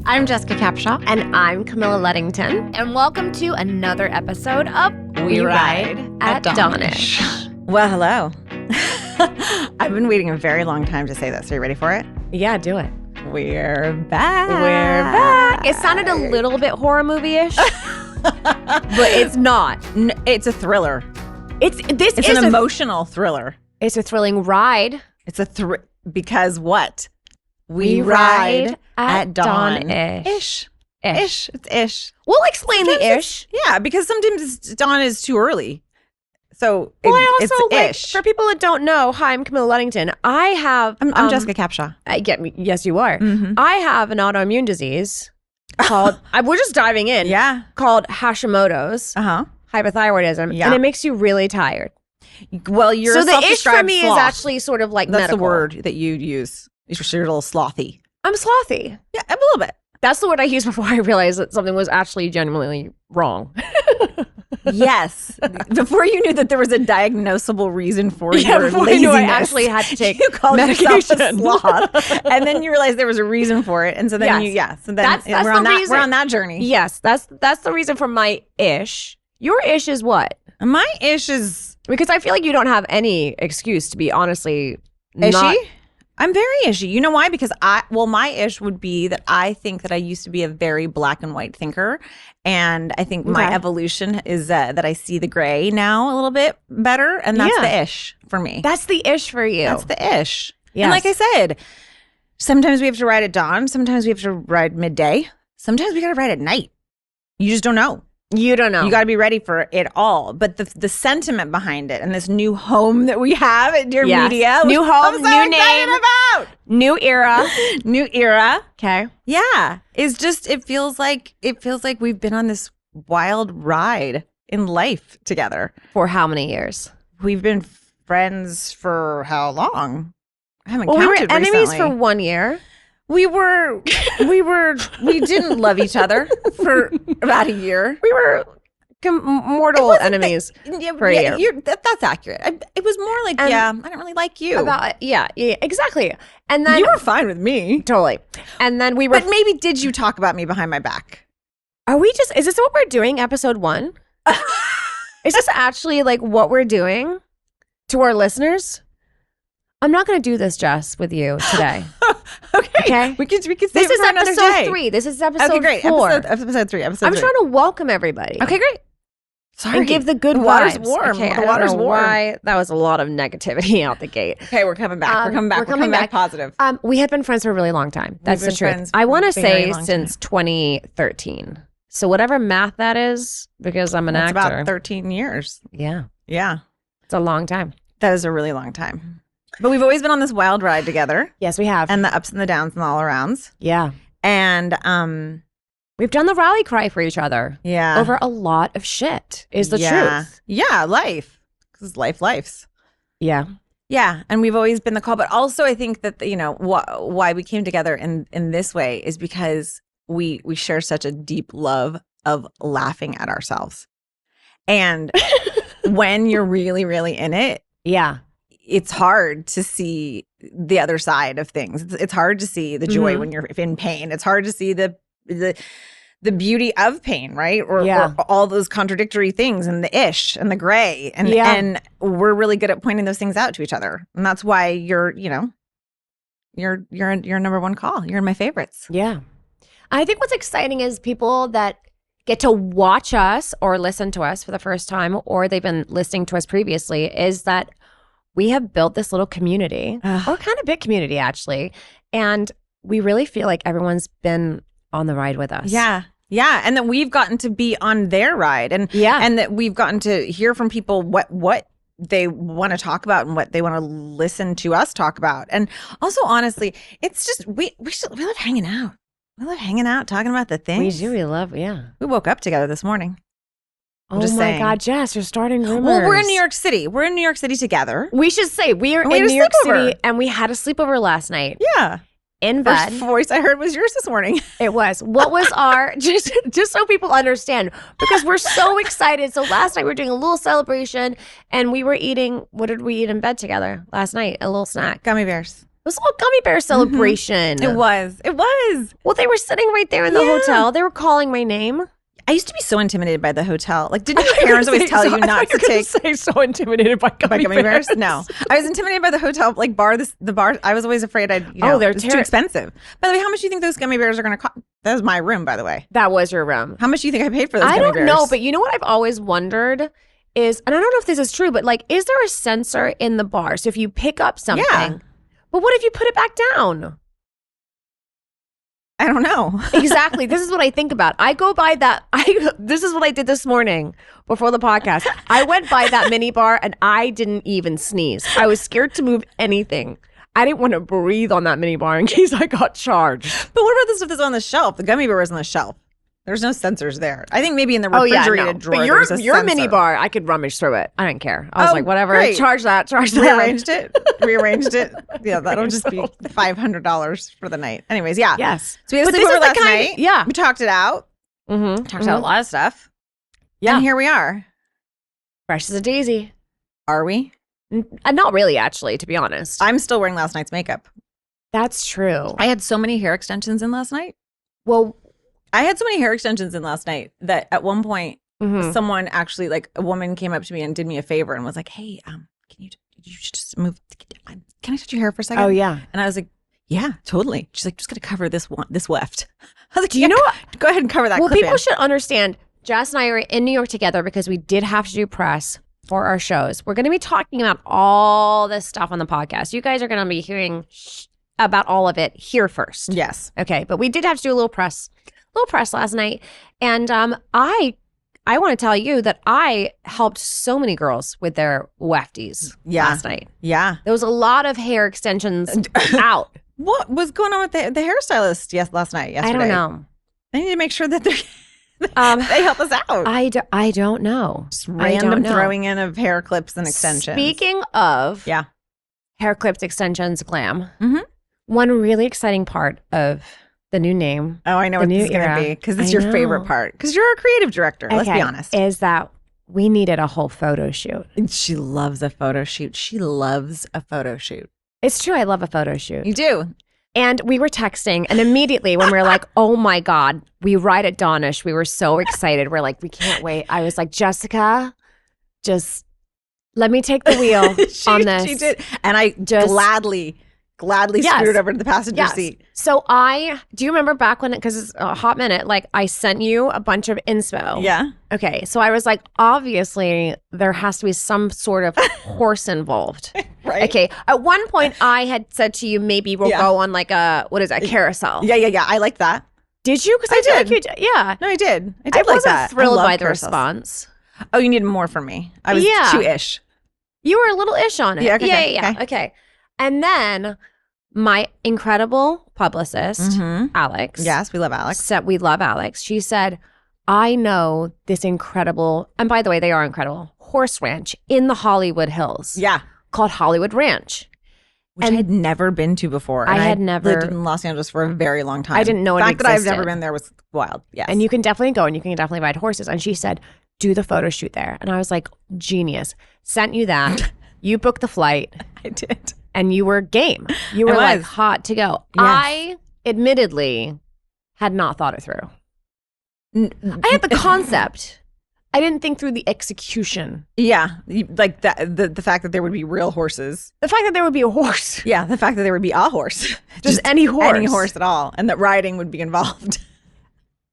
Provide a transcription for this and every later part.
I'm Jessica Capshaw. And I'm Camilla Luddington. And welcome to another episode of We Ride at Dawnish. Well, hello. I've been waiting a very long time to say this. Are you ready for it? Yeah, do it. We're back. We're back. It sounded a little bit horror movie-ish, but it's not. It's a thriller. It's an emotional thriller. It's a thrilling ride. It's a because what? We ride at dawn-ish. Ish. It's ish. We'll explain Sometimes the ish. Yeah, because sometimes dawn is too early. So it's ish. For people that don't know, hi, I'm Camilla Luddington. I'm Jessica Capshaw. Yes, you are. Mm-hmm. I have an autoimmune disease called, we're just diving in. Yeah. Called Hashimoto's. Hypothyroidism. Yeah. And it makes you really tired. Well, you're so the ish for me sloth. is actually sort of like That's medical. the word that you use. You're a little slothy. I'm slothy. Yeah, a little bit. That's the word I used before I realized that something was actually genuinely wrong. Yes. Before you knew that there was a diagnosable reason for your before laziness. I knew I actually had to take you called medication. yourself a sloth. And then you realized there was a reason for it. And so then so then that's we're on that journey. Yes, that's the reason for my ish. Your ish is what? My ish is... Because I feel like you don't have any excuse to be honestly Ishy? I'm very ishy. You know why? Because my ish would be that I think that I used to be a very black and white thinker. And I think my evolution is that I see the gray now a little bit better. And that's the ish for me. That's the ish for you. That's the ish. Yes. And like I said, sometimes we have to ride at dawn. Sometimes we have to ride midday. Sometimes we got to ride at night. You just don't know. You don't know. You got to be ready for it all. But the sentiment behind it and this new home that we have at Dear Media. New home, new name. About. New era. New era. Okay. Yeah. It's just, it feels like we've been on this wild ride in life together. For how many years? We've been friends for how long? I haven't we counted were recently. enemies for 1 year. We didn't love each other for about a year. We were mortal enemies for a year. That's accurate. It was more like, I don't really like you. Yeah, exactly. And then you were fine with me. Totally. And then we were. But maybe did you talk about me behind my back? Is this what we're doing, episode 1? Is this actually like what we're doing to our listeners? I'm not going to do this, Jess, with you today. Okay. We could. This is episode 3. This is episode 4. Episode 3. I'm trying to welcome everybody. Okay, great. Sorry. And give the good water's vibes. warm. Okay, the water's warm. Why that was a lot of negativity out the gate. Okay, we're coming back. We're coming back positive. We had been friends for a really long time. That's the truth. I want to say since 2013. So whatever math that is, because I'm an actor. It's about 13 years. Yeah. Yeah. It's a long time. That is a really long time. But we've always been on this wild ride together. Yes, we have. And the ups and the downs and the all arounds. Yeah. And we've done the rally cry for each other. Yeah. Over a lot of shit is the truth. Yeah, life. Because life's. Yeah. Yeah. And we've always been the call. But also I think that, why we came together in this way is because we share such a deep love of laughing at ourselves. And when you're really, really in it. Yeah. It's hard to see the other side of things. It's hard to see the joy when you're in pain. It's hard to see the beauty of pain, right? Or all those contradictory things and the ish and the gray. And we're really good at pointing those things out to each other. And that's why you're number one call. You're in my favorites. Yeah. I think what's exciting is people that get to watch us or listen to us for the first time, or they've been listening to us previously, is that we have built this little community, or kind of big community actually, and we really feel like everyone's been on the ride with us. Yeah. Yeah. And that we've gotten to be on their ride. And that we've gotten to hear from people what they want to talk about and what they want to listen to us talk about. And also, honestly, it's just, we love hanging out. We love hanging out, talking about the things. We do. We love, We woke up together this morning. Oh my God, Jess, you're starting rumors. Well, we're in New York City. We're in New York City together. We should say we are in New York City, and we had a sleepover last night. Yeah. In bed. First voice I heard was yours this morning. It was. What was our, just so people understand, because we're so excited. So last night we were doing a little celebration, and we were eating, what did we eat in bed together last night? A little snack. Gummy bears. was a little gummy bear celebration. It was. Well, they were sitting right there in the hotel. They were calling my name. I used to be so intimidated by the hotel. Like, didn't your parents always tell you not to take? Say so intimidated by gummy bears? No, I was intimidated by the hotel, like the bar. I was always afraid it's too expensive. By the way, how much do you think those gummy bears are going to cost? That was my room, by the way. That was your room. How much do you think I paid for those gummy bears? I don't know, but you know what I've always wondered is, and I don't know if this is true, but like, is there a sensor in the bar? So if you pick up something, but what if you put it back down? I don't know. Exactly. This is what I think about. I go by that. This is what I did this morning before the podcast. I went by that minibar and I didn't even sneeze. I was scared to move anything. I didn't want to breathe on that minibar in case I got charged. But what about the stuff that's on the shelf? The gummy bear was on the shelf. There's no sensors there. I think maybe in the refrigerated drawer. But your minibar, I could rummage through it. I didn't care. I was like, whatever. Great. Charge that. Rearranged it. Yeah, that'll just be $500 for the night. Anyways, yeah. Yes. So we had a sleepover last night. Yeah. We talked it out. Talked out a lot of stuff. Yeah. And here we are. Fresh as a daisy. Are we? Not really, actually, to be honest. I'm still wearing last night's makeup. That's true. I had so many hair extensions in last night. Well, I had so many hair extensions in last night that at one point, someone actually, like a woman came up to me and did me a favor and was like, "Hey, can you just move? Can I touch your hair for a second?" Oh yeah. And I was like, "Yeah, totally." She's like, "Just gotta cover this weft." I was like, "Do you know what? Go ahead and cover that." Well, people should understand. Jess and I are in New York together because we did have to do press for our shows. We're going to be talking about all this stuff on the podcast. You guys are going to be hearing about all of it here first. Yes. Okay, but we did have to do a little press last night, and I want to tell you that I helped so many girls with their wefties last night. Yeah, there was a lot of hair extensions out. What was going on with the hairstylist yesterday? I don't know. They need to make sure that they help us out. I don't know. Just random throwing in of hair clips and extensions. Speaking of hair clips, extensions, Glam. One really exciting part of the new name. Oh, I know what this is going to be because it's your favorite part. Because you're a creative director. Okay, let's be honest. Is that we needed a whole photo shoot. She loves a photo shoot. It's true. I love a photo shoot. You do. And we were texting, and immediately when we were like, "Oh my God, we ride at Dawnish," we were so excited. We're like, "We can't wait." I was like, "Jessica, just let me take the wheel on this." She did, and I gladly scooted over to the passenger seat. So do you remember back when, because it's a hot minute, like I sent you a bunch of inspo. Yeah. Okay. So I was like, obviously there has to be some sort of horse involved. Right. Okay. At one point I had said to you, maybe we'll go on like a carousel. Yeah. I like that. Did you? Because I did. Yeah. No, I did. I wasn't like that. thrilled by the response. Oh, you needed more from me. I was too ish. You were a little ish on it. Yeah. Okay. And then my incredible publicist, Alex. Yes, we love Alex. We love Alex. She said, "I know this incredible," and by the way, they are incredible, horse ranch in the Hollywood Hills. Yeah. Called Hollywood Ranch. Which I had never been to before. I had never lived in Los Angeles for a very long time. I didn't know it existed. The fact that I've never been there was wild. Yes. And you can definitely go and you can definitely ride horses. And she said, "Do the photo shoot there." And I was like, genius. Sent you that. You booked the flight. I did. And you were game. You were like hot to go. Yes. I admittedly had not thought it through. I had the concept. I didn't think through the execution. Yeah. Like the fact that there would be real horses. The fact that there would be a horse. Yeah. The fact that there would be a horse. Just any horse. Any horse at all. And that riding would be involved.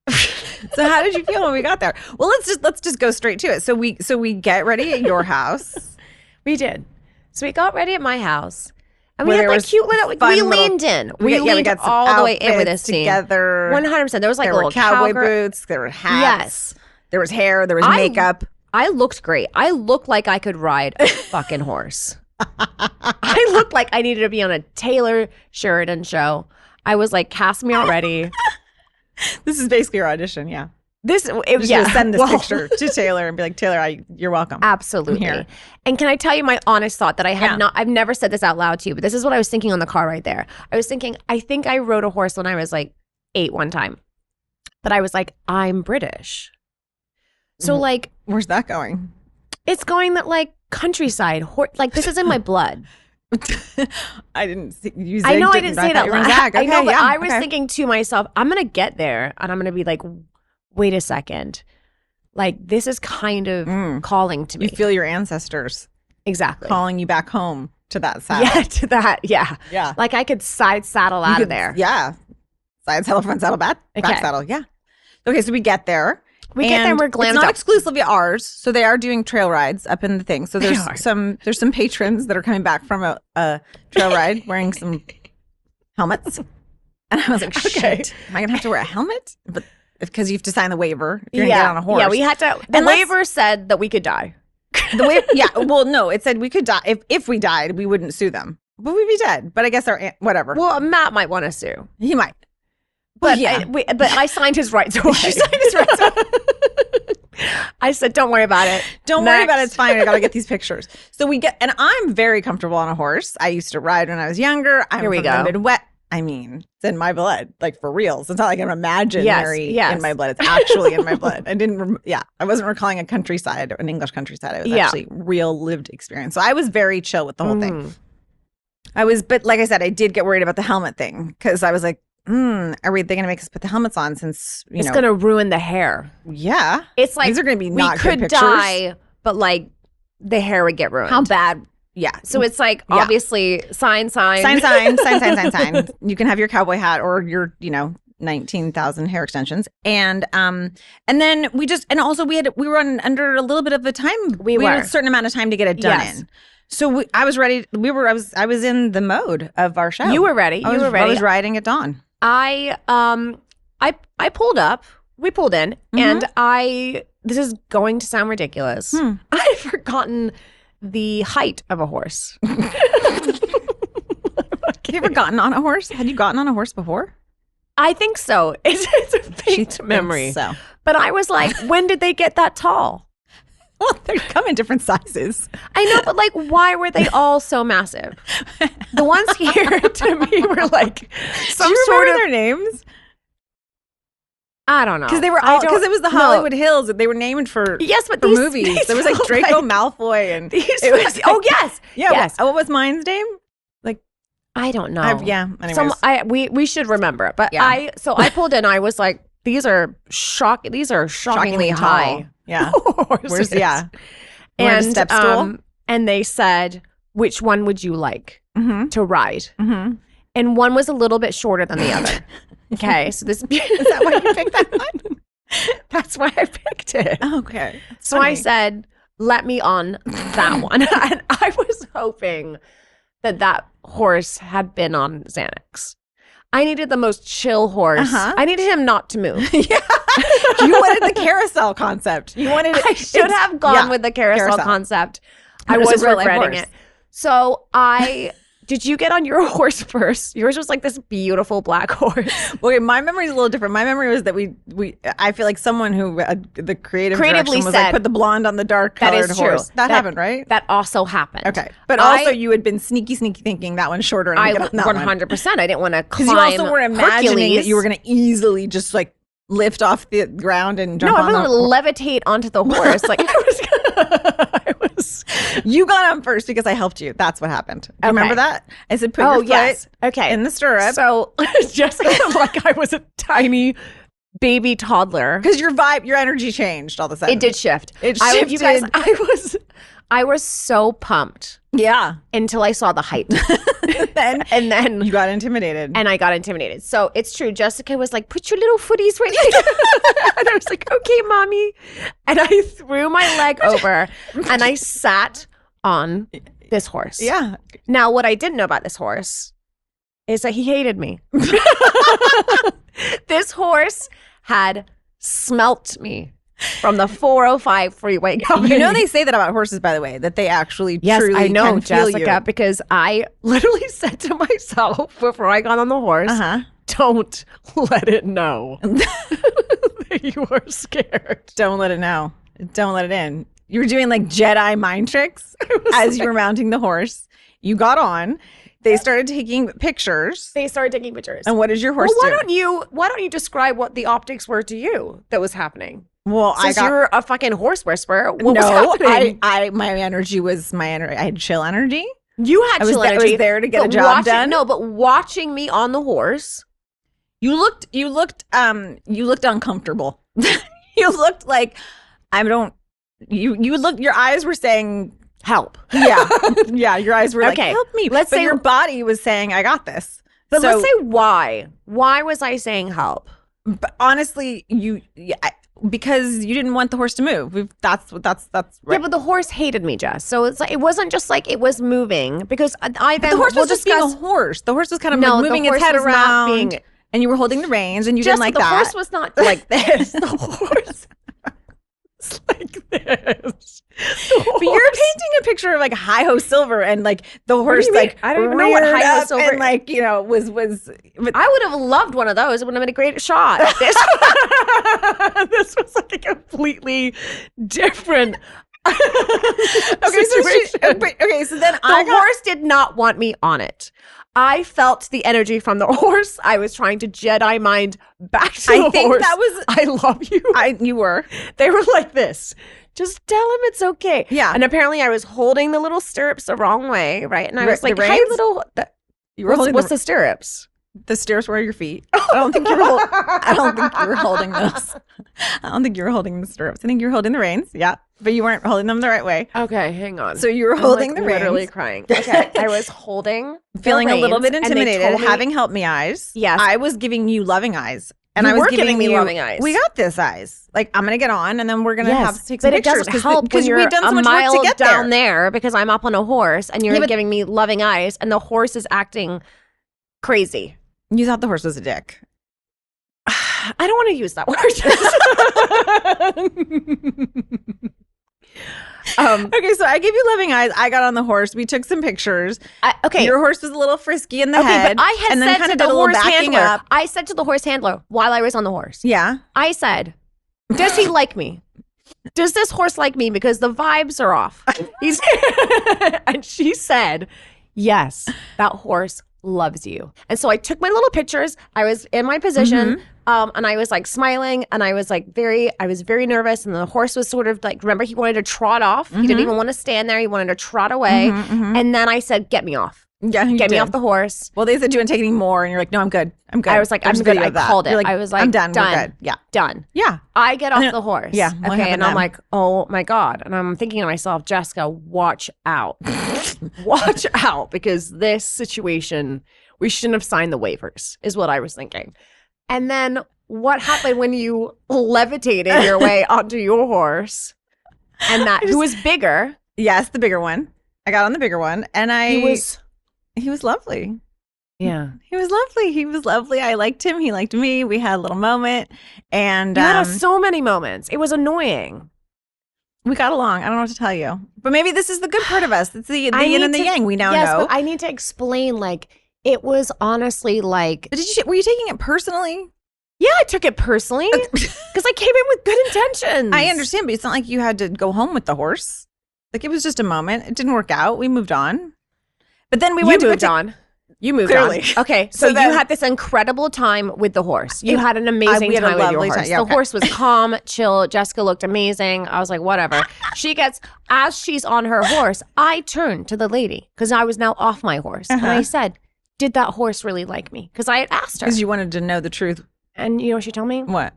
So how did you feel when we got there? Well, let's just go straight to it. So we get ready at your house. We did. So we got ready at my house, and we had like cute little. We leaned in. We leaned all the way in with this together. 100%. There was like little cowboy boots. There were hats. Yes. There was hair. There was makeup. I looked great. I looked like I could ride a fucking horse. I looked like I needed to be on a Taylor Sheridan show. I was like, cast me already. This is basically your audition. Yeah. Send this picture to Taylor and be like, "Taylor, you're welcome." Absolutely. I'm here. And can I tell you my honest thought that I had not, I've never said this out loud to you, but this is what I was thinking on the car right there. I was thinking, I think I rode a horse when I was like 8 one time, but I was like, I'm British. So like, where's that going? It's going that like countryside, like this is in my blood. I didn't see you. I know I didn't say that. Okay, I know, but yeah, I was thinking to myself, I'm going to get there and I'm going to be like, wait a second. Like, this is kind of calling to me. You feel your ancestors. Exactly. Calling you back home to that saddle. Yeah, to that. Yeah. Yeah. Like, I could side saddle out of there. Yeah. Side saddle, front saddle, back saddle. Yeah. Okay, so we get there. We get there and we're glammed It's not up. exclusively ours. So they are doing trail rides up in the thing. So there's some patrons that are coming back from a trail ride wearing some helmets. And I was like, shit, am I going to have to wear a helmet? But because you have to sign the waiver if you're going to get on a horse. Yeah, we had to. The waiver said that we could die. The waiver, yeah. Well, no, it said we could die. If we died, we wouldn't sue them. But we'd be dead. But I guess whatever. Well, Matt might want to sue. He might. But but I signed his rights away. You signed his rights away. I said, don't worry about it. Don't worry about it. It's fine. I got to get these pictures. So we get, and I'm very comfortable on a horse. I used to ride when I was younger. I'm Here we from go. the Midwest. I mean, it's in my blood, like for reals. It's not like I'm imaginary in my blood. It's actually in my blood. I wasn't recalling a countryside, an English countryside. It was actually real lived experience. So I was very chill with the whole thing. But like I said, I did get worried about the helmet thing because I was like, are they going to make us put the helmets on since, it's going to ruin the hair. Yeah. It's like, these are going to be not we could good pictures. Die, but like the hair would get ruined. How bad? Yeah. So it's like, obviously, sign. You can have your cowboy hat or your, 19,000 hair extensions. And then we were under a little bit of a time. We had a certain amount of time to get it done in. So I was ready. I was in the mode of our show. You were ready. I was riding at dawn. I pulled up. We pulled in, and this is going to sound ridiculous. I'd forgotten the height of a horse. Have you ever gotten on a horse? Had you gotten on a horse before? I think so. It's a faint memory. So. But I was like, when did they get that tall? Well, they come in different sizes. I know, but like, why were they all so massive? The ones here to me were like some sort of their names. I don't know because they were because it was the Hollywood Hills. They were named for movies. There was like Draco Malfoy and yes. What was mine's name? Like I don't know. Anyways. We should remember it. But I pulled in. I was like, these are shockingly high. Yeah. Horses. And step stool. And they said, which one would you like to ride? And one was a little bit shorter than the other. Okay, so this is that why you picked that one? That's why I picked it. Okay. So I said, let me on that one. And I was hoping that horse had been on Xanax. I needed the most chill horse. I needed him not to move. Yeah. You wanted the carousel concept. I should have gone with the carousel concept. I was regretting it. So did you get on your horse first? Yours was like this beautiful black horse. Okay, my memory is a little different. My memory was that I feel like someone who the creatively was like put the blonde on the dark colored horse. That happened, right? That also happened. Okay, but also you had been sneaky thinking that one's shorter. And I 100%. I didn't want to climb. Because you also were imagining Hercules. that you were going to easily just like lift off the ground and jump on. No, I was going to levitate onto the horse. Like You got on first because I helped you. That's what happened. Do you remember that? I said, put your foot in the stirrup. So Jessica, like I was a tiny baby toddler. Because your energy changed all of a sudden. It did shift. It shifted. You guys, I was so pumped. Yeah. Until I saw the height. and then you got intimidated. And I got intimidated. So it's true. Jessica was like, put your little footies right there. And I was like, okay, mommy. And I threw my leg over and I sat on this horse. Yeah. Now, what I didn't know about this horse is that he hated me. This horse had smelt me from the 405 freeway going. You know they say that about horses, by the way, that they actually truly I know, can feel Jessica, you. because I literally said to myself before I got on the horse, don't let it know that you are scared. Don't let it know. Don't let it in. You were doing like Jedi mind tricks as you were mounting the horse. You got on. They started taking pictures. And what did your horse do? Why don't you describe what the optics were to you that was happening? Well, you're a fucking horse whisperer. What was happening? My energy was I had chill energy. You had chill energy. I was there to get a job done. No, but watching me on the horse. You looked uncomfortable. You looked like your eyes were saying help. Yeah. Yeah, your eyes were like, help me. Let's say your body was saying, I got this. But let's say why. Why was I saying help? But honestly, because you didn't want the horse to move. That's right. Yeah, but the horse hated me, Jess. So it's like it wasn't just like it was moving because the horse was just being a horse. The horse was kind of moving its head around, and you were holding the reins, and you didn't like that. The horse was not like this. The horse was like this. But you're painting a picture of like Hi-Ho Silver and like the horse like I don't even know what Hi-Ho Silver and like was. But I would have loved one of those. It would have been a great shot. This was like a completely different. So then the horse did not want me on it. I felt the energy from the horse. I was trying to Jedi mind back to the horse. I think that was. I love you. You were. They were like this. Just tell him it's okay. Yeah. And apparently I was holding the little stirrups the wrong way, right? And I was like, hey, little. You were holding what's the stirrups? The stirrups were your feet. I don't think you were holding those. I don't think you were holding the stirrups. I think you were holding the reins. Yeah. But you weren't holding them the right way. Okay, hang on. So you were holding the reins. Literally crying. Okay. I was holding feeling a little bit intimidated, having help me eyes. Yes. I was giving you loving eyes. And I was giving me loving eyes. We got this eyes. Like, I'm going to get on and then we're going to have to take some pictures. But it doesn't help because we've done so much work to get down there because I'm up on a horse and you're giving me loving eyes and the horse is acting crazy. You thought the horse was a dick. I don't want to use that word. Okay, so I gave you loving eyes. I got on the horse. We took some pictures. Your horse was a little frisky in the head. But I had and said to the horse handler. I said to the horse handler while I was on the horse. Yeah. I said, does he like me? Does this horse like me? Because the vibes are off. And she said, yes, that horse loves you. And so I took my little pictures. I was in my position. And I was like smiling and I was very nervous. And the horse was sort of like, remember, he wanted to trot off. He didn't even want to stand there. He wanted to trot away. And then I said, get me off. Yeah, get me off the horse. Well, they said you wouldn't take any more. And you're like, no, I'm good. I'm good. I was like, I'm good. I called it. Like, I was like, I'm done. Done. We're good. Yeah. Done. Yeah. I get off the horse. Yeah. Okay. And I'm like, oh my God. And I'm thinking to myself, Jessica, watch out. Watch out. Because this situation, we shouldn't have signed the waivers, is what I was thinking. And then what happened when you levitated your way onto your horse? And who was bigger? Yes, the bigger one. I got on the bigger one, and he was lovely. Yeah, he was lovely. He was lovely. I liked him. He liked me. We had a little moment, and you had so many moments. It was annoying. We got along. I don't know what to tell you, but maybe this is the good part of us. It's the yin and the yang. We now know. Yes, but I need to explain. It was honestly like. But were you taking it personally? Yeah, I took it personally because I came in with good intentions. I understand, but it's not like you had to go home with the horse. Like, it was just a moment. It didn't work out. We moved on. But then we went to on. You moved Clearly. on. Okay, so you had this incredible time with the horse. You had an amazing time with your horse. The horse was calm, chill. Jessica looked amazing. I was like, whatever. As she's on her horse, I turned to the lady because I was now off my horse. And I said, did that horse really like me? Because I had asked her. Because you wanted to know the truth. And you know what she told me? What?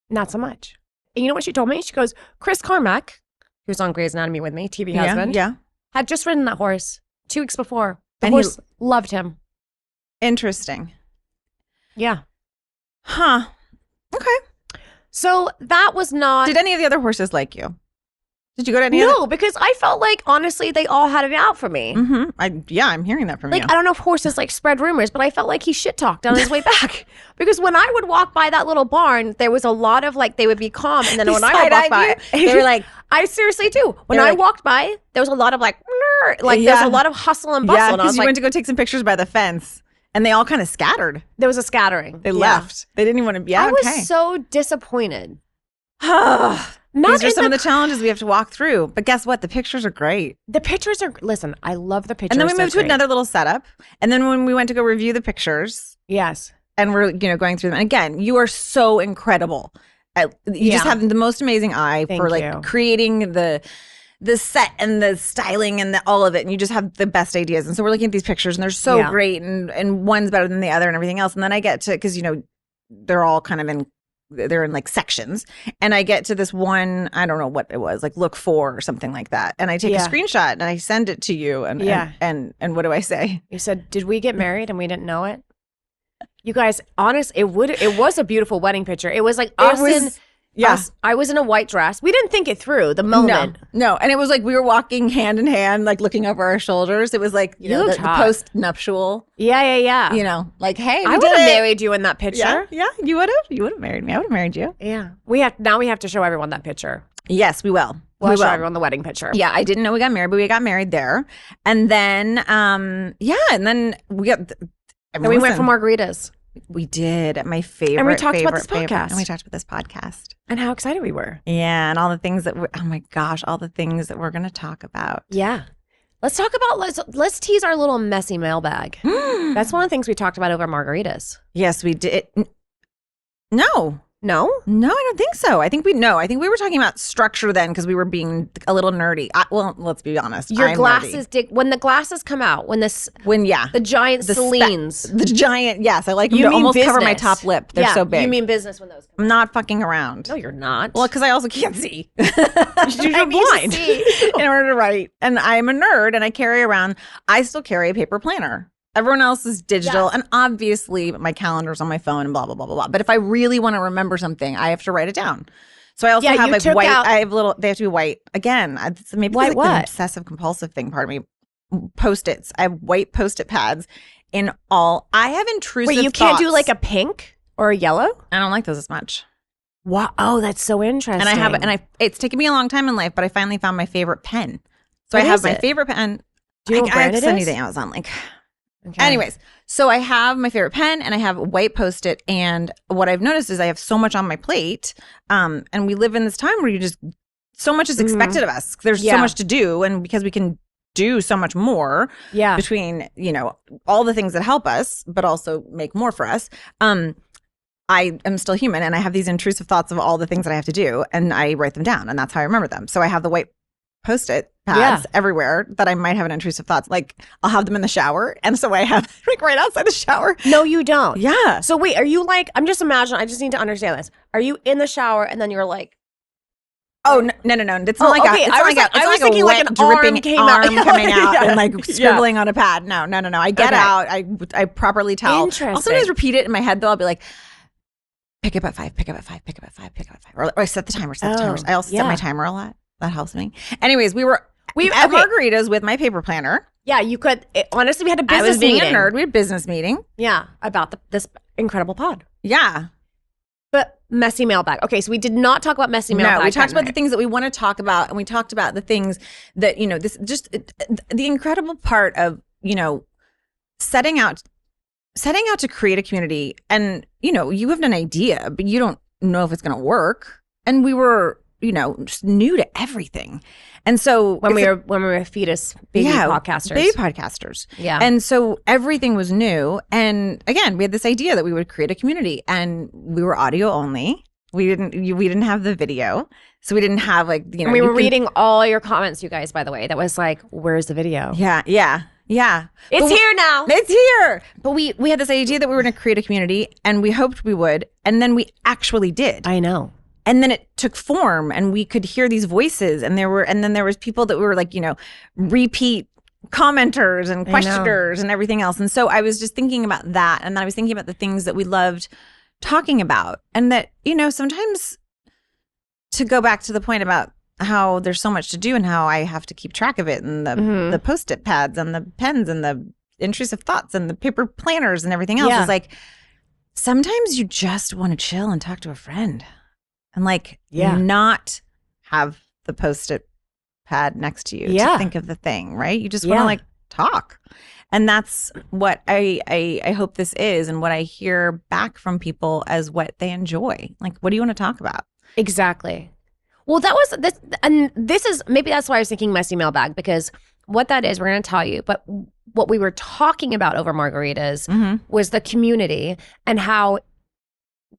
Not so much. And you know what she told me? She goes, Chris Carmack, who's on Grey's Anatomy with me, TV husband, had just ridden that horse 2 weeks before. The horse loved him. Interesting. Yeah. Huh. Okay. So that was not... Did any of the other horses like you? Did you go to any other? No, because I felt like, honestly, they all had it out for me. I'm hearing that from you. I don't know if horses spread rumors, but I felt like he shit-talked on his way back. Because when I would walk by that little barn, there was a lot of they would be calm. And then when I would walk by, they were like, I seriously do. When I walked by, there was a lot of there's a lot of hustle and bustle. Yeah, because you went to go take some pictures by the fence. And they all kind of scattered. There was a scattering. They left. They didn't even want to be I was so disappointed. These are some of the challenges we have to walk through. But guess what? The pictures are great. The pictures are, listen, I love the pictures. And then we moved to another little setup. And then when we went to go review the pictures. Yes. And we're, going through them. And again, you are so incredible. You just have the most amazing eye for creating the set and the styling and all of it, and you just have the best ideas. And so we're looking at these pictures, and they're so great, and one's better than the other and everything else. And then I get to, because they're all kind of they're in like sections, and I get to this one, I don't know what it was, like look for or something like that, and I take a screenshot and I send it to you, and what do I say? You said, did we get married and we didn't know it? You guys, honest, it was a beautiful wedding picture. It was like us I was in a white dress. We didn't think it through the moment. No. And it was like we were walking hand in hand, like looking over our shoulders. It was like, the post-nuptial. Yeah. Like, hey, I would have married you in that picture. Yeah, you would have. You would have married me. I would have married you. Yeah. Now we have to show everyone that picture. Yes, we will. We'll show everyone the wedding picture. Yeah, I didn't know we got married, but we got married there. And then, and then we got... And we went for margaritas. We did, at my favorite. And we talked about this podcast. And we talked about this podcast. And how excited we were. Yeah, and all the things that oh my gosh, all the things that we're going to talk about. Yeah. Let's talk about, let's tease our little messy mailbag. That's one of the things we talked about over margaritas. Yes, we did. No, No, I don't think so. I think we were talking about structure then, because we were being a little nerdy. Well, let's be honest. Your glasses, when the glasses come out, the giant Celines. The giant, yes. I like them to almost cover my top lip. They're so big. You mean business when those come out. I'm not fucking around. No, you're not. Well, because I also can't see. You're blind. In order to write. And I'm a nerd, and I still carry a paper planner. Everyone else is digital, and obviously my calendar's on my phone and blah, blah, blah, blah, blah. But if I really want to remember something, I have to write it down. So I also have like white. I have they have to be white. Again, maybe it's like an obsessive compulsive thing, part of me. Post-its. I have white Post-it pads in all. I have intrusive Wait, you can't do like a pink or a yellow? I don't like those as much. Wow. Oh, that's so interesting. And it's taken me a long time in life, but I finally found my favorite pen. So I have my favorite pen. Do you know what brand it is? I send you the Amazon link. Okay. Anyways, so I have my favorite pen, and I have a white Post-it, and what I've noticed is I have so much on my plate, and we live in this time where so much is expected of us. There's so much to do, and because we can do so much more between, all the things that help us, but also make more for us. I am still human, and I have these intrusive thoughts of all the things that I have to do, and I write them down, and that's how I remember them. So I have the white Post-it pads everywhere that I might have an intrusive thoughts. Like I'll have them in the shower, and so I have like right outside the shower. No, you don't. Yeah. So wait, are you like? I'm just imagining. I just need to understand this. Are you in the shower and then you're like? Oh no! It's not like I was thinking like an dripping arm coming out and like scribbling on a pad. No. I get out. I properly tell. Interesting. I'll sometimes repeat it in my head though. I'll be like, pick up at 5, pick up at 5, pick up at 5, pick up at 5. Or I set the timer. I also set my timer a lot. That helps me. Anyways, we had margaritas with my paper planner. Yeah, you could. Honestly, we had a business meeting. I was being a nerd. We had a business meeting. Yeah, about this incredible pod. Yeah. But messy mailbag. Okay, so we did not talk about messy mailbag. No, we talked about the things that we want to talk about, and we talked about the things that, the incredible part of, setting out to create a community. And, you have an idea, but you don't know if it's going to work. And we were, just new to everything. And so when we were fetus baby podcasters. Yeah. And so everything was new. And again, we had this idea that we would create a community, and we were audio only. We didn't have the video. So we didn't have like, And we were reading all your comments, you guys, by the way. That was like, where's the video? Yeah. It's here now. It's here. But we had this idea that we were going to create a community, and we hoped we would. And then we actually did. I know. And then it took form, and we could hear these voices, and then there was people that were like, repeat commenters and questioners and everything else. And so I was just thinking about that. And then I was thinking about the things that we loved talking about, and that, sometimes, to go back to the point about how there's so much to do and how I have to keep track of it, and the Post-it pads and the pens and the intrusive thoughts and the paper planners and everything else is like, sometimes you just want to chill and talk to a friend. And not have the Post-it pad next to you to think of the thing, right? You just want to talk. And that's what I hope this is, and what I hear back from people as what they enjoy. Like, what do you want to talk about? Exactly. Well, that was this, and this is, maybe that's why I was thinking messy mailbag, because what that is, we're going to tell you. But what we were talking about over margaritas was the community, and how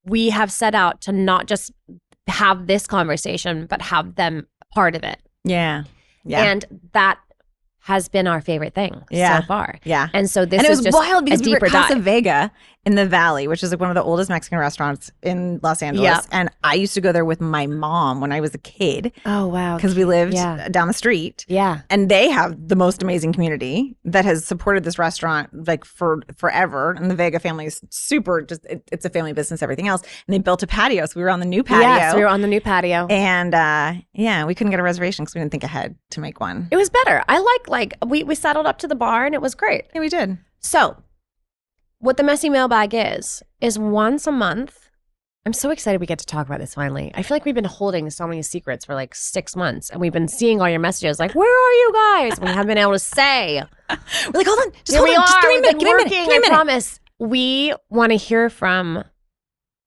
we have set out to not just have this conversation, but have them part of it. Yeah. Yeah. And that has been our favorite thing so far. Yeah. And so this and it was is just wild because a deeper we were at Casa dive. Vega in the Valley, which is like one of the oldest Mexican restaurants in Los Angeles. Yep. And I used to go there with my mom when I was a kid. Oh, wow. Because we lived down the street. Yeah. And they have the most amazing community that has supported this restaurant like for forever. And the Vega family is super, just it's a family business, everything else. And they built a patio. So we were on the new patio. Yes, we were on the new patio. And we couldn't get a reservation because we didn't think ahead to make one. It was better. I like we settled up to the bar and it was great. Yeah, we did. So what the messy mailbag is once a month. I'm so excited we get to talk about this finally. I feel like we've been holding so many secrets for like 6 months and we've been seeing all your messages like, where are you guys? We haven't been able to say. We're like, hold on. Just Here hold we on. are. Just give me a We've minute. been Give me a minute. working, Give me a I minute. promise. We want to hear from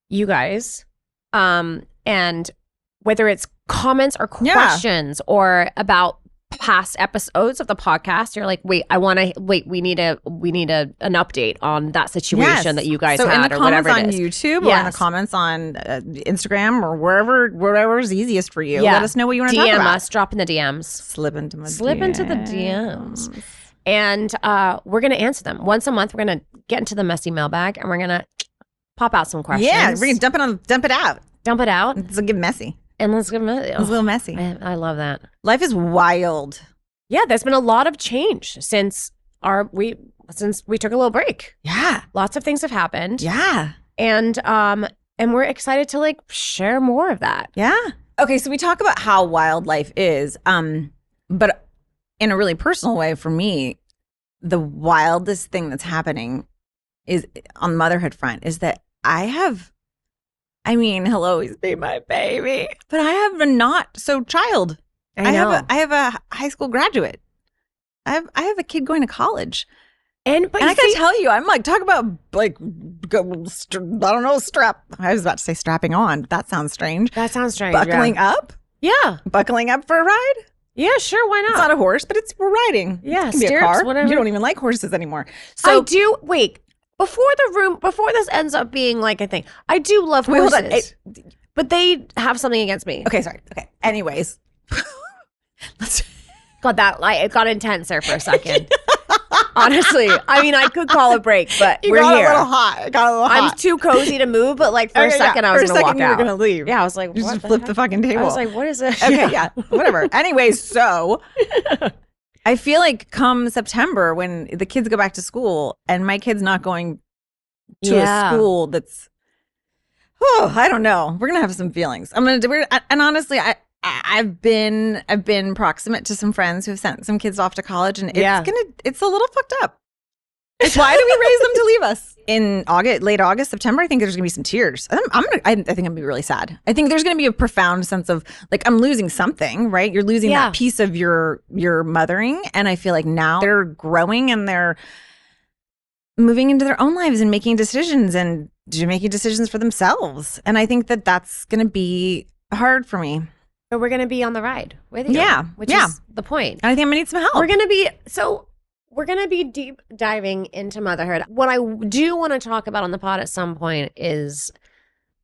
you guys. And whether it's comments or questions or about past episodes of the podcast, you're like, we need an update on that situation that you guys so had in the or comments whatever on it is. YouTube or in the comments on Instagram or wherever's easiest for you. Let us know what you want to talk DM about. us, drop in the DMs. Slip into the DMs. And we're going to answer them. Once a month, we're going to get into the messy mailbag and we're going to pop out some questions. Yeah, we're going to dump it out. Dump it out. Let's get messy. And let's get messy. It's a little messy. I love that. Life is wild. Yeah, there's been a lot of change since we took a little break. Yeah. Lots of things have happened. Yeah. And we're excited to like share more of that. Yeah. Okay, so we talk about how wild life is. But in a really personal way for me, the wildest thing that's happening is on the motherhood front is that he'll always be my baby, but I have a not so child. I have a high school graduate. I have a kid going to college. And I gotta tell you, I'm like, talk about like, strap. I was about to say strapping on, but that sounds strange. Buckling up? Yeah. Buckling up for a ride? Yeah, sure. Why not? It's not a horse, but we're riding. Yeah, it can be a car. Whatever. You don't even like horses anymore. So I do. Wait, before this ends up being like a thing, I do love horses. Hold on. But they have something against me. Okay, sorry. Okay. Anyways. God, it got intense there for a second. Honestly, I could call a break, but we're here. It got a little hot. I'm too cozy to move, but like for a second, I was going to walk out. You were going to leave. Yeah, I was like, just flip the fucking table. I was like, what is this? Okay, yeah, whatever. Anyways, so I feel like come September when the kids go back to school and my kid's not going to a school that's, I don't know. We're going to have some feelings. And honestly, I've been proximate to some friends who have sent some kids off to college, and it's a little fucked up. Why do we raise them to leave us in late August, September? I think there's gonna be some tears. I think I'm gonna be really sad. I think there's gonna be a profound sense of like I'm losing something, right? You're losing that piece of your mothering, and I feel like now they're growing and they're moving into their own lives and making decisions for themselves, and I think that's gonna be hard for me. But we're going to be on the ride with you. Yeah. Which is the point. I think I'm going to need some help. We're going to be deep diving into motherhood. What I do want to talk about on the pod at some point is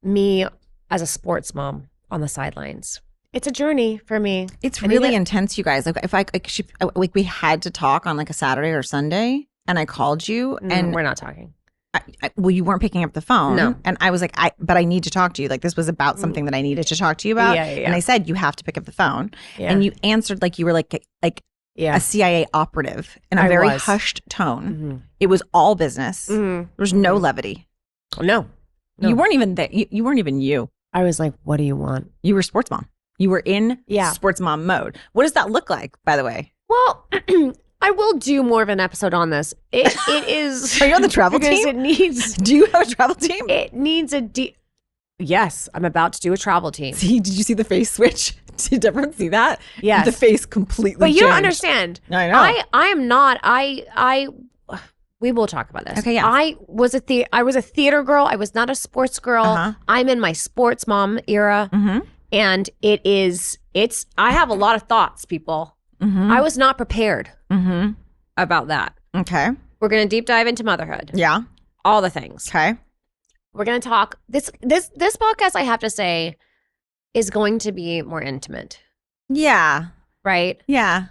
me as a sports mom on the sidelines. It's a journey for me. It's really intense, you guys. Like we had to talk on like a Saturday or Sunday and I called you and we're not talking. Well, you weren't picking up the phone. No. And I was like, but I need to talk to you. Like this was about something that I needed to talk to you about. And I said, you have to pick up the phone. Yeah. And you answered like you were like a CIA operative in a very hushed tone. Mm-hmm. It was all business. Mm-hmm. There was no levity. No. You weren't even there. You weren't even you. I was like, what do you want? You were sports mom. You were in sports mom mode. What does that look like, by the way? Well, I will do more of an episode on this. It is. Are you on the travel team? It needs. Do you have a travel team? It needs Yes, I'm about to do a travel team. See, did you see the face switch? Did everyone see that? Yes. The face completely But you changed. don't understand. I know. I am not. We will talk about this. Okay, yeah. I was a theater girl. I was not a sports girl. Uh-huh. I'm in my sports mom era. Mm-hmm. And I have a lot of thoughts, people. Mm-hmm. I was not prepared about that. Okay. We're going to deep dive into motherhood. Yeah. All the things. Okay. We're going to talk. This podcast, I have to say, is going to be more intimate. Yeah. right? Yeah.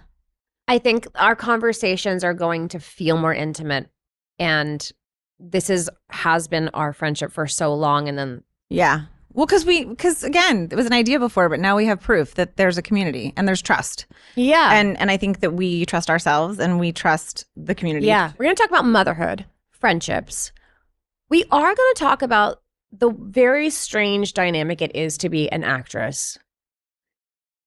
I think our conversations are going to feel more intimate, and this has been our friendship for so long, and then yeah. Well, because again, it was an idea before, but now we have proof that there's a community and there's trust. Yeah. And I think that we trust ourselves and we trust the community. Yeah. We're going to talk about motherhood, friendships. We are going to talk about the very strange dynamic it is to be an actress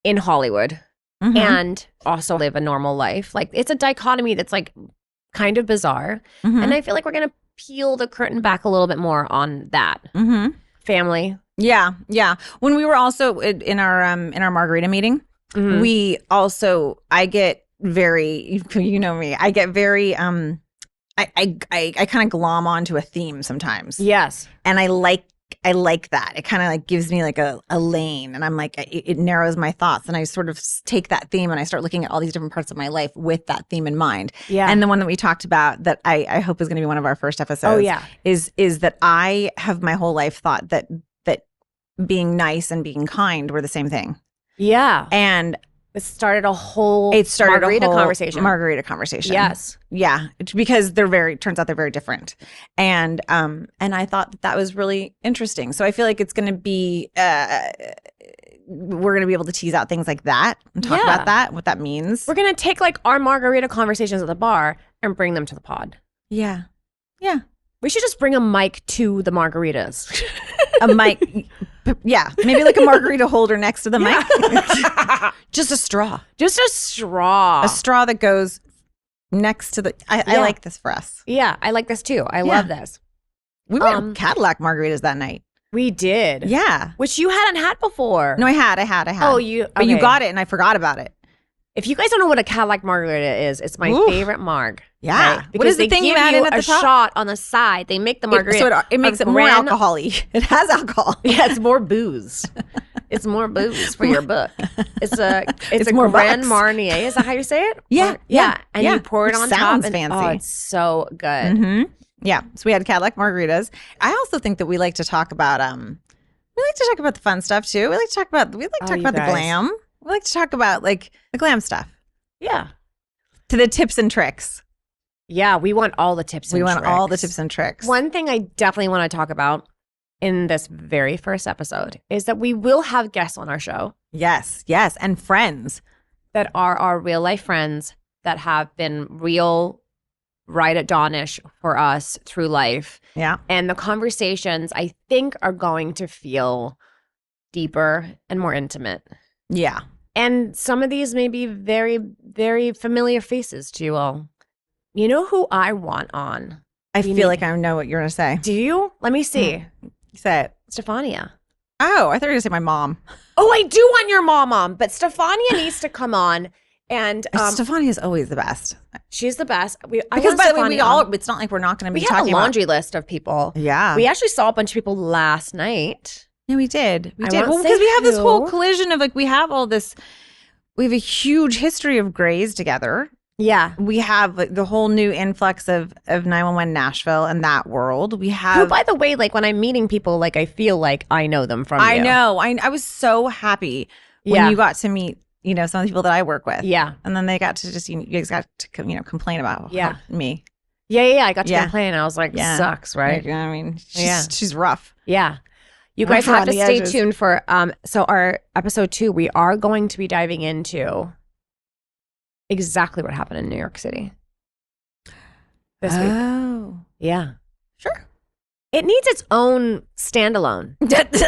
in Hollywood and also live a normal life. Like, it's a dichotomy that's like kind of bizarre. And I feel like we're going to peel the curtain back a little bit more on that. Family. Yeah, yeah. When we were also in our Margarita meeting, we also, I get very, you know me, I get very I kind of glom onto a theme sometimes. Yes. And I like that. It kind of like gives me like a lane, and I'm like, it narrows my thoughts, and I sort of take that theme and I start looking at all these different parts of my life with that theme in mind. Yeah. And the one that we talked about that I hope is going to be one of our first episodes. Oh, yeah. Is that I have my whole life thought that being nice and being kind were the same thing. Yeah. And it started a whole Margarita conversation. Yes. Yeah. Because turns out they're very different. And I thought that was really interesting. So I feel like it's going to be, we're going to be able to tease out things like that and talk about that, what that means. We're going to take like our Margarita conversations at the bar and bring them to the pod. Yeah. Yeah. We should just bring a mic to the margaritas. A mic. Yeah. Maybe like a margarita holder next to the mic. Just a straw. Just a straw. A straw that goes next to the... I like this for us. Yeah, I like this too. I love this. We went Cadillac margaritas that night. We did. Yeah. Which you hadn't had before. No, I had. Oh, you... Okay. But you got it and I forgot about it. If you guys don't know what a Cadillac margarita is, it's my favorite marg. Yeah. Right? What is the thing you add in at the top? A shot on the side. They make the margarita. So it makes it more alcohol-y. It has alcohol. Yeah, it's more booze. It's more booze for your book. It's a more Grand bucks. Marnier. Is that how you say it? Yeah. Yeah. And you pour it on top. Sounds fancy. Oh, it's so good. Yeah. So we had Cadillac margaritas. I also think that we like to talk about the fun stuff too. We like to talk about the glam. We like to talk about like the glam stuff. Yeah. To the tips and tricks. Yeah, we want all the tips and tricks. We want all the tips and tricks. One thing I definitely want to talk about in this very first episode is that we will have guests on our show. Yes, yes. And friends. That are our real life friends that have been real right at Dawnish for us through life. Yeah. And the conversations, I think, are going to feel deeper and more intimate. Yeah. And some of these may be very, very familiar faces to you all. You know who I want on? I feel like I know what you're going to say. Do you? Let me see. Say it. Stefania. Oh, I thought you were going to say my mom. Oh, I do want your mom on, but Stefania needs to come on. And Stefania is always the best. She's the best. Because by the way, it's not like we're not going to be talking about. We have a laundry list of people. Yeah. We actually saw a bunch of people last night. Yeah, we did. We did. Well, because we have this whole collision of like, we have a huge history of Grays together. Yeah. We have like, the whole new influx of 911 Nashville and that world. We have. Who, by the way, like when I'm meeting people, like I feel like I know them from I know. I was so happy when you got to meet, some of the people that I work with. Yeah. And then they got to just, you guys got to, complain about me. Yeah. I got to complain. I was like, sucks, right? I mean, she's rough. Yeah. You guys have to stay tuned for, so our episode 2, we are going to be diving into exactly what happened in New York City this week. Oh. Yeah. Sure. It needs its own standalone. Because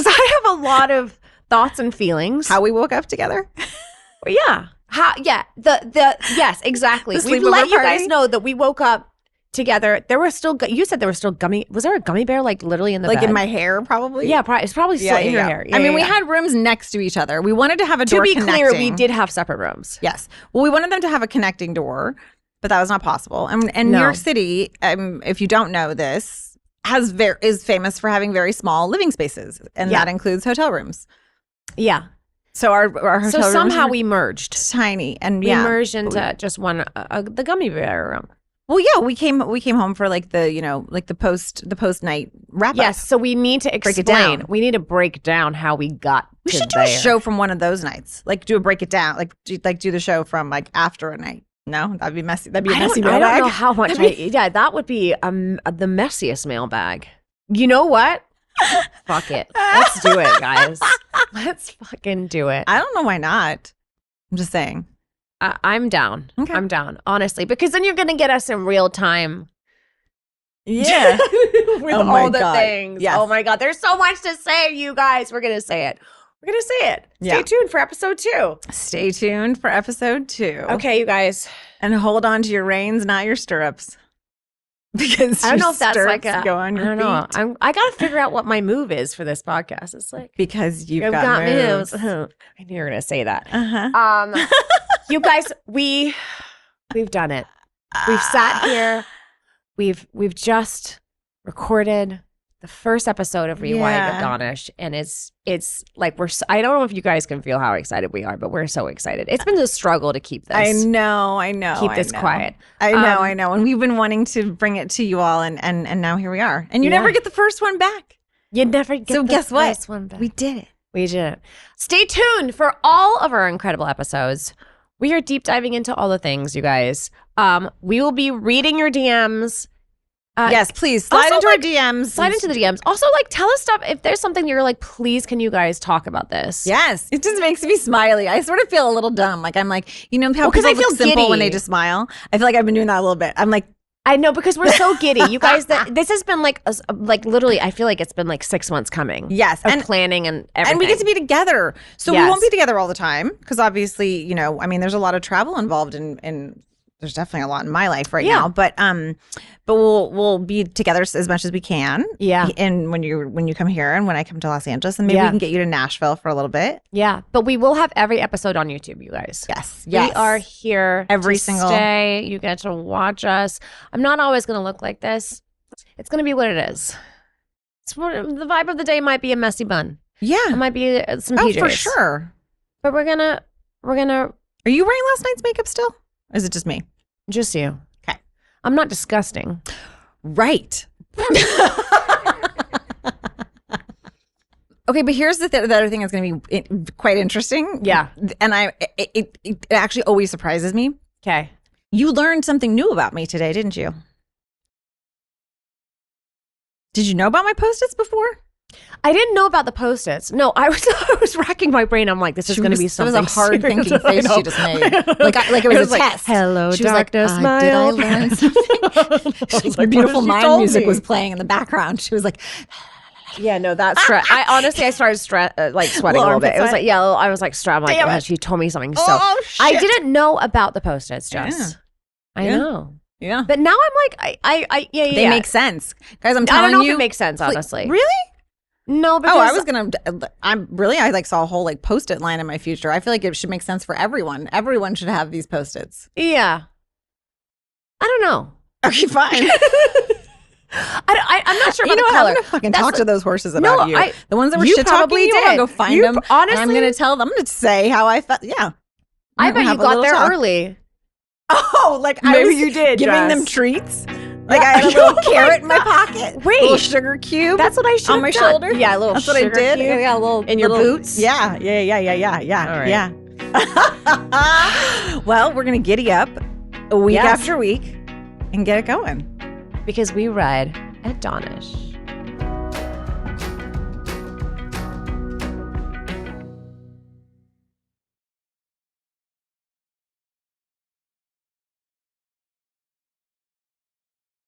I have a lot of thoughts and feelings. How we woke up together? Well, yeah. Yes, exactly. We let you guys know that we woke up together. There were still, you said there was still gummy, was there a gummy bear like literally in the bed? In my hair probably? Yeah, it's probably still in your hair. I mean, we had rooms next to each other. We wanted to have a door connecting. To be clear, we did have separate rooms. Yes. Well, we wanted them to have a connecting door, but that was not possible. And New York City, if you don't know this, is famous for having very small living spaces, and that includes hotel rooms. Yeah. So our hotel rooms somehow we merged. Tiny. And we merged into just one, the gummy bear room. Well, yeah, we came home for like the post night wrap up. Yes, so we need to explain. Break it down. We need to break down how we got We to should do there. a show from one of those nights. Like do a break it down. Like do the show from like after a night. No, that'd be messy. That'd be a messy mailbag. I don't know how much. That would be the messiest mailbag. You know what? Fuck it. Let's do it, guys. Let's fucking do it. I don't know why not. I'm just saying. I'm down. Okay. I'm down, honestly, because then you're gonna get us in real time. Yeah. With Oh my all the God. things. Yes. Oh my God. There's so much to say, you guys. We're gonna say it. Stay tuned for episode 2. Stay tuned for episode 2. Okay, you guys. And hold on to your reins, not your stirrups. Because I don't know if that's like go on your I don't feet. know. I gotta figure out what my move is for this podcast. It's like Because you've I've got moves. I knew you were gonna say that. Uh-huh. You guys, we've done it. We've sat here. We've just recorded the first episode of Rewind with Dawnish, and it's like I don't know if you guys can feel how excited we are, but we're so excited. It's been a struggle to keep this. I know. Keep this quiet. I know. And we've been wanting to bring it to you all, and now here we are. And you never get the first one back. You never get So the guess what? first one back. We did it. We did it. Stay tuned for all of our incredible episodes. We are deep diving into all the things, you guys. We will be reading your DMs. Yes, please slide also, into like, our DMs. Slide into the DMs. Also, like, tell us stuff. If there's something you're like, please, can you guys talk about this? Yes, it just makes me smiley. I sort of feel a little dumb. Like I'm like, how because people I feel look simple giddy when they just smile. I feel like I've been doing that a little bit. I'm like, I know, because we're so giddy. You guys, this has been like literally, I feel like it's been like 6 months coming. yes, and planning and everything. And we get to be together. So Yes. we won't be together all the time because obviously, there's a lot of travel involved in there's definitely a lot in my life right now. But we'll be together as much as we can. Yeah. And when you come here and when I come to Los Angeles, and maybe we can get you to Nashville for a little bit. Yeah. But we will have every episode on YouTube, you guys. Yes. We are here every to single stay. You get to watch us. I'm not always going to look like this. It's going to be what it is. The vibe of the day might be a messy bun. Yeah. It might be some PJs. Oh, for sure. But we're gonna. Are you wearing last night's makeup still? Or is it just me? Just you. Okay. I'm not disgusting. Right. Okay, but here's the other thing that's going to be quite interesting. Yeah. And it actually always surprises me. Okay. You learned something new about me today, didn't you? Did you know about my Post-its before? I didn't know about the Post-its. No, I was racking my brain. I'm like, this is going to be something. It was a hard serious. thinking face she just made. Like it was a test. Hello, she was darkness, like, my did I old learn friend." something? My beautiful mind music was playing in the background. She was like, yeah, no, that's stress. I started sweating a little bit. It was like, I was like, I'm like, oh, she told me something. So shit. I didn't know about the Post-its, Jess. I know. Yeah. But now I'm like, They make sense. Guys, I'm I telling don't know you. if it makes sense, honestly. Really? No, because I like saw a whole like Post-it line in my future. I feel like it should make sense for everyone. Everyone should have these Post-its. Yeah. I don't know. Okay, fine. I'm not sure about the color. I'm gonna fucking talk to those horses about you. The ones that were you shit talking probably you. I'm gonna go find them. Honestly, and I'm gonna tell them. I'm gonna say how I felt. Yeah. I bet you got there early. Oh, like maybe I was you did, giving Jess. them treats. Like I had a little carrot in my pocket. Wait, a little sugar cube. That's what I should on my shoulder. Yeah, a little. That's what I did. Cube. Yeah, a little in your boots. Yeah. All right. Yeah. Well, we're gonna giddy up week after week and get it going because we ride at Dawnish.